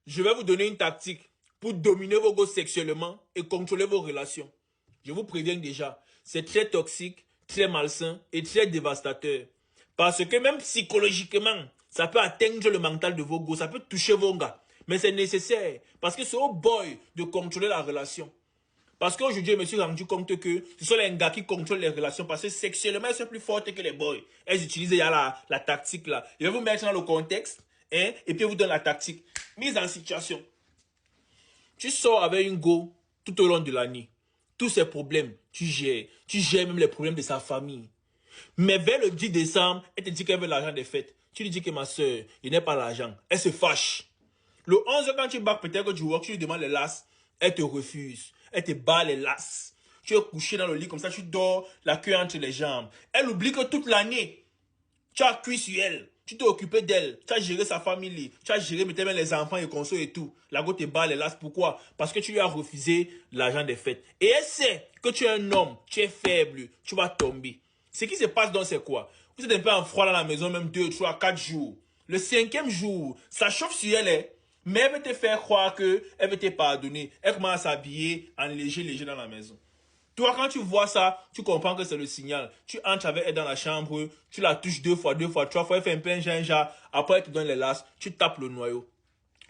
Je vais vous donner une tactique pour dominer vos gosses sexuellement et contrôler vos relations. Je vous préviens déjà, c'est très toxique, très malsain et très dévastateur. Parce que même psychologiquement, ça peut atteindre le mental de vos gosses, ça peut toucher vos gars. Mais c'est nécessaire parce que c'est au boy de contrôler la relation. Parce qu'aujourd'hui, je me suis rendu compte que ce sont les gars qui contrôlent les relations parce que sexuellement, elles sont plus fortes que les boys. Elles utilisent la tactique là. Je vais vous mettre dans le contexte hein, et puis vous donne la tactique. Mise en situation. Tu sors avec une go tout au long de l'année. Tous ses problèmes, tu gères. Tu gères même les problèmes de sa famille. Mais vers le 10 décembre, elle te dit qu'elle veut l'argent des fêtes. Tu lui dis que ma soeur, il n'est pas l'argent. Elle se fâche. Le 11, quand tu bats peut-être que tu vois, tu lui demandes les lasses. Elle te refuse. Elle te bat les lasses. Tu es couché dans le lit comme ça, tu dors, la queue entre les jambes. Elle oublie que toute l'année, tu as cuit sur elle. Tu t'es occupé d'elle. Tu as géré sa famille. Tu as géré peut-être même les enfants et conso et tout. La go te bat les lasses. Pourquoi? Parce que tu lui as refusé l'argent des fêtes. Et elle sait que tu es un homme. Tu es faible. Tu vas tomber. Ce qui se passe donc c'est quoi? Vous êtes un peu en froid dans la maison, même 2, 3, 4 jours. Le 5e jour, ça chauffe sur elle. Hein? Mais elle veut te faire croire que elle veut te pardonner. Elle commence à s'habiller en léger dans la maison. Toi, quand tu vois ça, tu comprends que c'est le signal. Tu entres avec elle dans la chambre, tu la touches 2 fois, 3 fois, elle fait un peu un ginja, après elle te donne les lasses, tu tapes le noyau.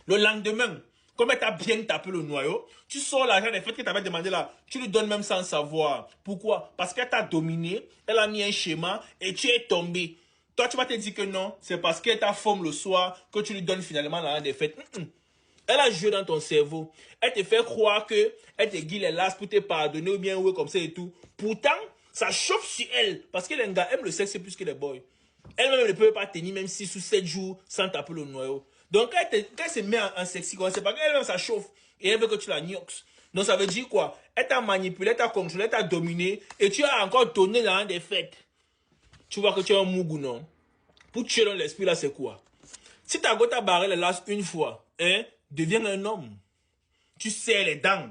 Le lendemain, comme elle t'a bien tapé le noyau, tu sors l'argent des fêtes que tu avais demandé là, tu lui donnes même sans savoir. Pourquoi? Parce qu'elle t'a dominé, elle a mis un schéma et tu es tombé. Toi, tu vas te dire que non, c'est parce qu'elle t'a forme le soir que tu lui donnes finalement l'argent des fêtes. Elle a joué dans ton cerveau. Elle te fait croire que elle te guide les lasses pour te pardonner ou bien ouais comme ça et tout. Pourtant, ça chauffe sur elle. Parce que les gars aiment le sexe plus que les boys. Elle-même ne peut pas tenir même 6 ou 7 jours sans taper le noyau. Donc quand elle se met en sexy, c'est parce qu'elle-même ça chauffe. Et elle veut que tu la niox. Donc ça veut dire quoi? Elle t'a manipulé, elle t'a contrôlé, elle t'a dominé. Et tu as encore donné l'argent des fêtes. Tu vois que tu es un mougou, non? Pour tuer dans l'esprit là, c'est quoi? Si ta go t'a barré les lasses une fois, hein, deviens un homme. Tu serres les dents.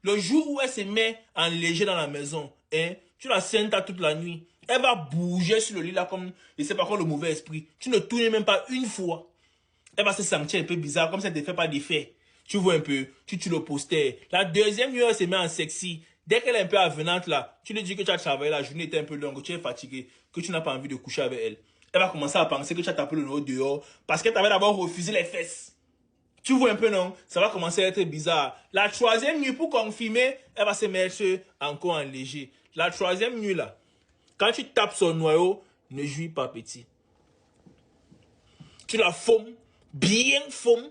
Le jour où elle se met en léger dans la maison, hein, tu la sentes toute la nuit. Elle va bouger sur le lit là comme, je sais pas quoi, le mauvais esprit. Tu ne tournes même pas une fois. Elle va se sentir un peu bizarre, comme ça ne te fait pas d'effet. Tu vois un peu, tu tues le poster. La deuxième nuit, elle se met en sexy. Dès qu'elle est un peu avenante là, tu lui dis que tu as travaillé, la journée était un peu longue, que tu es fatigué, que tu n'as pas envie de coucher avec elle. Elle va commencer à penser que tu as tapé le nez dehors parce qu'elle t'avait d'abord refusé les fesses. Tu vois un peu, non? Ça va commencer à être bizarre. La 3e nuit, pour confirmer, elle va se mettre encore en léger. La 3e nuit, là, quand tu tapes son noyau, ne jouis pas petit. Tu la faumes, bien faumes,